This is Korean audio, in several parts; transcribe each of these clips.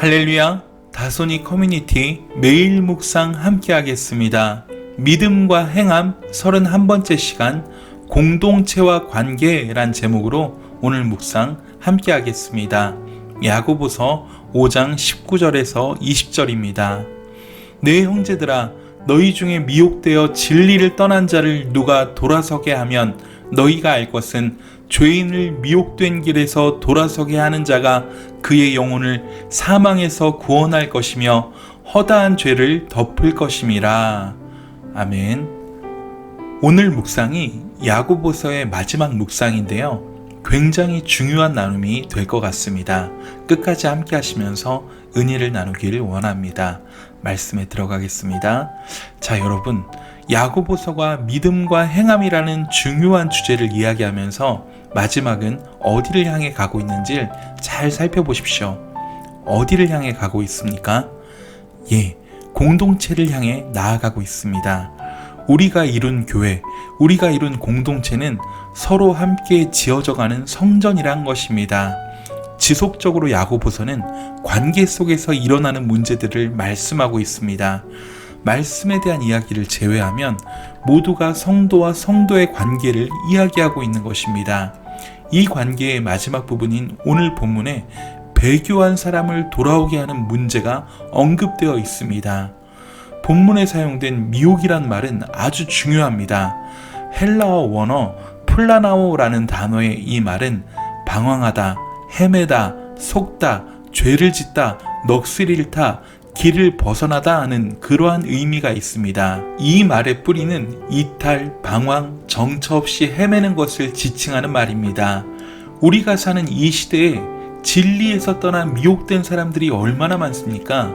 할렐루야, 다소니 커뮤니티 매일 묵상 함께 하겠습니다. 믿음과 행함 31번째 시간 공동체와 관계란 제목으로 오늘 묵상 함께 하겠습니다. 야고보서 5장 19절에서 20절입니다. 내 형제들아, 너희 중에 미혹되어 진리를 떠난 자를 누가 돌아서게 하면 너희가 알 것은 죄인을 미혹된 길에서 돌아서게 하는 자가 그의 영혼을 사망에서 구원할 것이며 허다한 죄를 덮을 것임이라. 아멘. 오늘 묵상이 야고보서의 마지막 묵상인데요. 굉장히 중요한 나눔이 될 것 같습니다. 끝까지 함께 하시면서 은혜를 나누기를 원합니다. 말씀에 들어가겠습니다. 자, 여러분, 야고보서가 믿음과 행함이라는 중요한 주제를 이야기하면서 마지막은 어디를 향해 가고 있는지 잘 살펴보십시오. 어디를 향해 가고 있습니까? 공동체를 향해 나아가고 있습니다. 우리가 이룬 교회, 우리가 이룬 공동체는 서로 함께 지어져가는 성전이란 것입니다. 지속적으로 야고보서는 관계 속에서 일어나는 문제들을 말씀하고 있습니다. 말씀에 대한 이야기를 제외하면 모두가 성도와 성도의 관계를 이야기하고 있는 것입니다. 이 관계의 마지막 부분인 오늘 본문에 배교한 사람을 돌아오게 하는 문제가 언급되어 있습니다. 본문에 사용된 미혹이란 말은 아주 중요합니다. 헬라어 원어 플라나오라는 단어의 이 말은 방황하다, 헤매다, 속다, 죄를 짓다, 넋을 잃다, 길을 벗어나다 하는 그러한 의미가 있습니다. 이 말의 뿌리는 이탈, 방황, 정처 없이 헤매는 것을 지칭하는 말입니다. 우리가 사는 이 시대에 진리에서 떠나 미혹된 사람들이 얼마나 많습니까?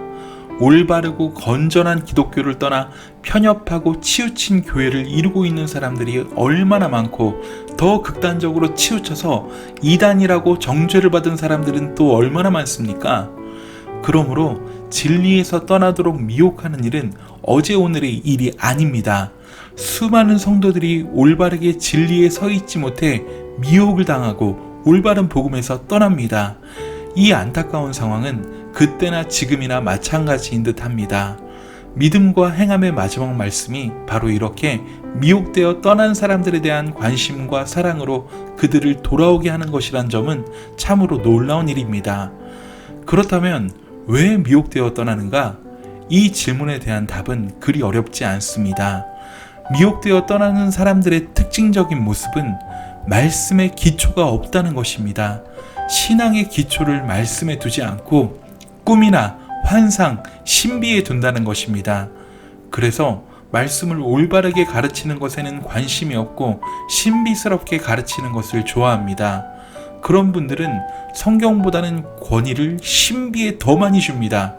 올바르고 건전한 기독교를 떠나 편협하고 치우친 교회를 이루고 있는 사람들이 얼마나 많고, 더 극단적으로 치우쳐서 이단이라고 정죄를 받은 사람들은 또 얼마나 많습니까? 그러므로 진리에서 떠나도록 미혹하는 일은 어제 오늘의 일이 아닙니다. 수많은 성도들이 올바르게 진리에 서 있지 못해 미혹을 당하고 올바른 복음에서 떠납니다. 이 안타까운 상황은 그때나 지금이나 마찬가지인 듯 합니다. 믿음과 행함의 마지막 말씀이 바로 이렇게 미혹되어 떠난 사람들에 대한 관심과 사랑으로 그들을 돌아오게 하는 것이란 점은 참으로 놀라운 일입니다. 그렇다면 왜 미혹되어 떠나는가? 이 질문에 대한 답은 그리 어렵지 않습니다. 미혹되어 떠나는 사람들의 특징적인 모습은 말씀의 기초가 없다는 것입니다. 신앙의 기초를 말씀에 두지 않고 꿈이나 환상, 신비에 둔다는 것입니다. 그래서 말씀을 올바르게 가르치는 것에는 관심이 없고 신비스럽게 가르치는 것을 좋아합니다. 그런 분들은 성경보다는 권위를 신비에 더 많이 줍니다.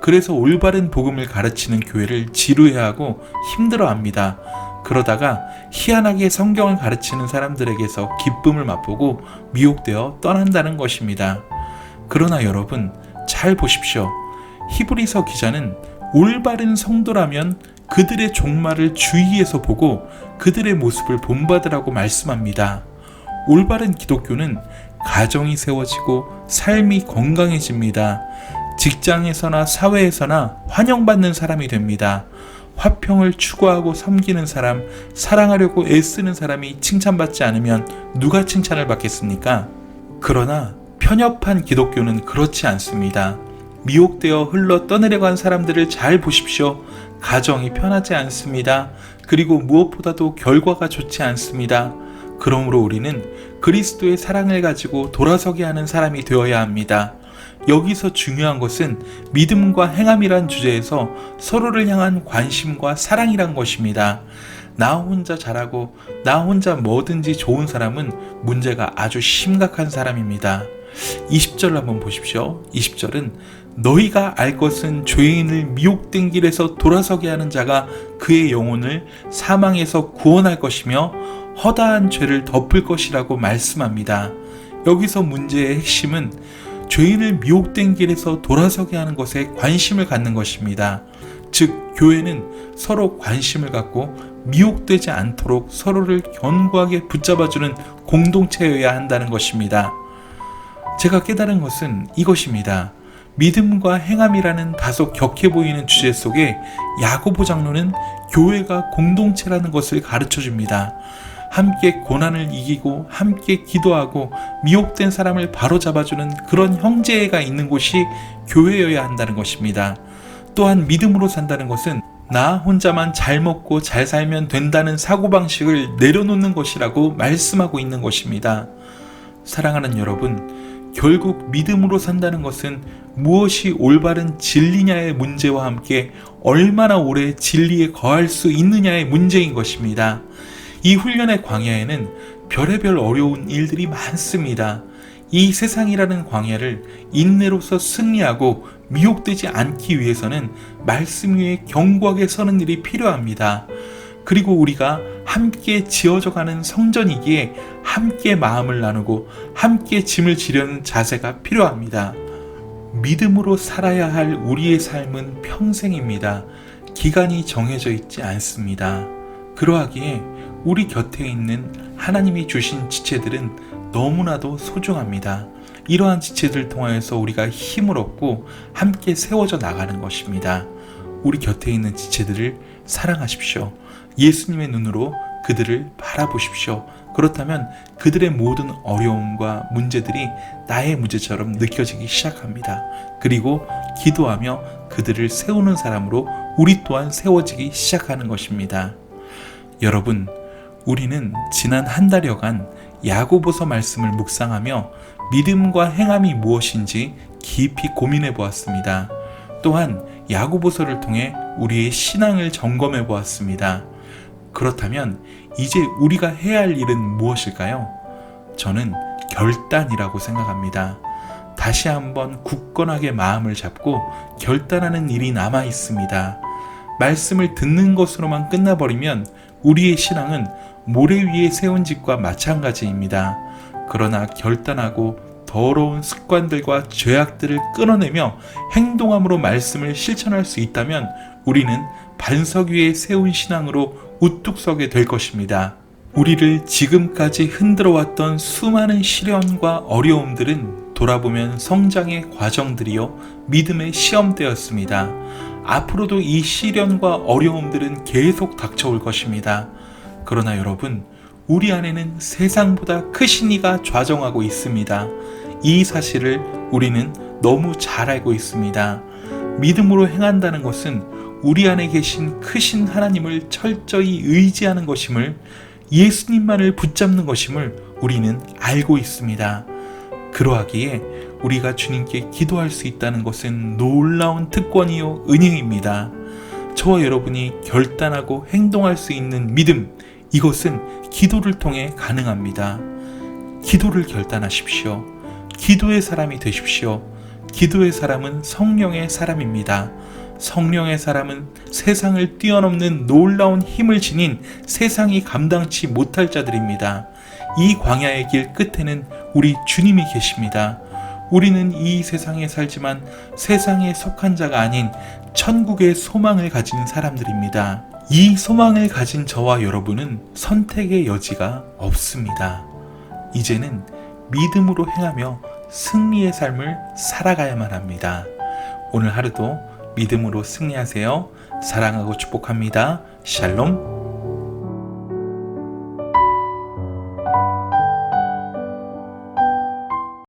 그래서 올바른 복음을 가르치는 교회를 지루해하고 힘들어합니다. 그러다가 희한하게 성경을 가르치는 사람들에게서 기쁨을 맛보고 미혹되어 떠난다는 것입니다. 그러나 여러분, 잘 보십시오. 히브리서 기자는 올바른 성도라면 그들의 종말을 주위에서 보고 그들의 모습을 본받으라고 말씀합니다. 올바른 기독교는 가정이 세워지고 삶이 건강해집니다. 직장에서나 사회에서나 환영받는 사람이 됩니다. 화평을 추구하고 섬기는 사람, 사랑하려고 애쓰는 사람이 칭찬받지 않으면 누가 칭찬을 받겠습니까? 그러나 편협한 기독교는 그렇지 않습니다. 미혹되어 흘러 떠내려간 사람들을 잘 보십시오. 가정이 편하지 않습니다. 그리고 무엇보다도 결과가 좋지 않습니다. 그러므로 우리는 그리스도의 사랑을 가지고 돌아서게 하는 사람이 되어야 합니다. 여기서 중요한 것은 믿음과 행함이란 주제에서 서로를 향한 관심과 사랑이란 것입니다. 나 혼자 잘하고 나 혼자 뭐든지 좋은 사람은 문제가 아주 심각한 사람입니다. 20절 한번 보십시오. 20절은 너희가 알 것은 죄인을 미혹된 길에서 돌아서게 하는 자가 그의 영혼을 사망에서 구원할 것이며 허다한 죄를 덮을 것이라고 말씀합니다. 여기서 문제의 핵심은 죄인을 미혹된 길에서 돌아서게 하는 것에 관심을 갖는 것입니다. 즉, 교회는 서로 관심을 갖고 미혹되지 않도록 서로를 견고하게 붙잡아주는 공동체여야 한다는 것입니다. 제가 깨달은 것은 이것입니다. 믿음과 행함이라는 다소 격해 보이는 주제 속에 야고보 장로는 교회가 공동체라는 것을 가르쳐 줍니다. 함께 고난을 이기고 함께 기도하고 미혹된 사람을 바로잡아주는 그런 형제가 있는 곳이 교회여야 한다는 것입니다. 또한 믿음으로 산다는 것은 나 혼자만 잘 먹고 잘 살면 된다는 사고방식을 내려놓는 것이라고 말씀하고 있는 것입니다. 사랑하는 여러분, 결국 믿음으로 산다는 것은 무엇이 올바른 진리냐의 문제와 함께 얼마나 오래 진리에 거할 수 있느냐의 문제인 것입니다. 이 훈련의 광야에는 별의별 어려운 일들이 많습니다. 이 세상이라는 광야를 인내로서 승리하고 미혹되지 않기 위해서는 말씀 위에 견고하게 서는 일이 필요합니다. 그리고 우리가 함께 지어져가는 성전이기에 함께 마음을 나누고 함께 짐을 지려는 자세가 필요합니다. 믿음으로 살아야 할 우리의 삶은 평생입니다. 기간이 정해져 있지 않습니다. 그러하기에 우리 곁에 있는 하나님이 주신 지체들은 너무나도 소중합니다. 이러한 지체들을 통하여서 우리가 힘을 얻고 함께 세워져 나가는 것입니다. 우리 곁에 있는 지체들을 사랑하십시오. 예수님의 눈으로 그들을 바라보십시오. 그렇다면 그들의 모든 어려움과 문제들이 나의 문제처럼 느껴지기 시작합니다. 그리고 기도하며 그들을 세우는 사람으로 우리 또한 세워지기 시작하는 것입니다. 여러분, 우리는 지난 한 달여간 야고보서 말씀을 묵상하며 믿음과 행함이 무엇인지 깊이 고민해 보았습니다. 또한 야고보서를 통해 우리의 신앙을 점검해 보았습니다. 그렇다면 이제 우리가 해야 할 일은 무엇일까요? 저는 결단이라고 생각합니다. 다시 한번 굳건하게 마음을 잡고 결단하는 일이 남아 있습니다. 말씀을 듣는 것으로만 끝나버리면 우리의 신앙은 모래 위에 세운 집과 마찬가지입니다. 그러나 결단하고 더러운 습관들과 죄악들을 끊어내며 행동함으로 말씀을 실천할 수 있다면 우리는 반석 위에 세운 신앙으로 우뚝 서게 될 것입니다. 우리를 지금까지 흔들어왔던 수많은 시련과 어려움들은 돌아보면 성장의 과정들이요, 믿음의 시험대였습니다. 앞으로도 이 시련과 어려움들은 계속 닥쳐올 것입니다. 그러나 여러분, 우리 안에는 세상보다 크신 이가 좌정하고 있습니다. 이 사실을 우리는 너무 잘 알고 있습니다. 믿음으로 행한다는 것은 우리 안에 계신 크신 하나님을 철저히 의지하는 것임을, 예수님만을 붙잡는 것임을 우리는 알고 있습니다. 그러하기에 우리가 주님께 기도할 수 있다는 것은 놀라운 특권이요 은혜입니다. 저와 여러분이 결단하고 행동할 수 있는 믿음, 이것은 기도를 통해 가능합니다. 기도를 결단하십시오. 기도의 사람이 되십시오. 기도의 사람은 성령의 사람입니다. 성령의 사람은 세상을 뛰어넘는 놀라운 힘을 지닌 세상이 감당치 못할 자들입니다. 이 광야의 길 끝에는 우리 주님이 계십니다. 우리는 이 세상에 살지만 세상에 속한 자가 아닌 천국의 소망을 가진 사람들입니다. 이 소망을 가진 저와 여러분은 선택의 여지가 없습니다. 이제는 믿음으로 행하며 승리의 삶을 살아가야만 합니다. 오늘 하루도 믿음으로 승리하세요. 사랑하고 축복합니다. 샬롬.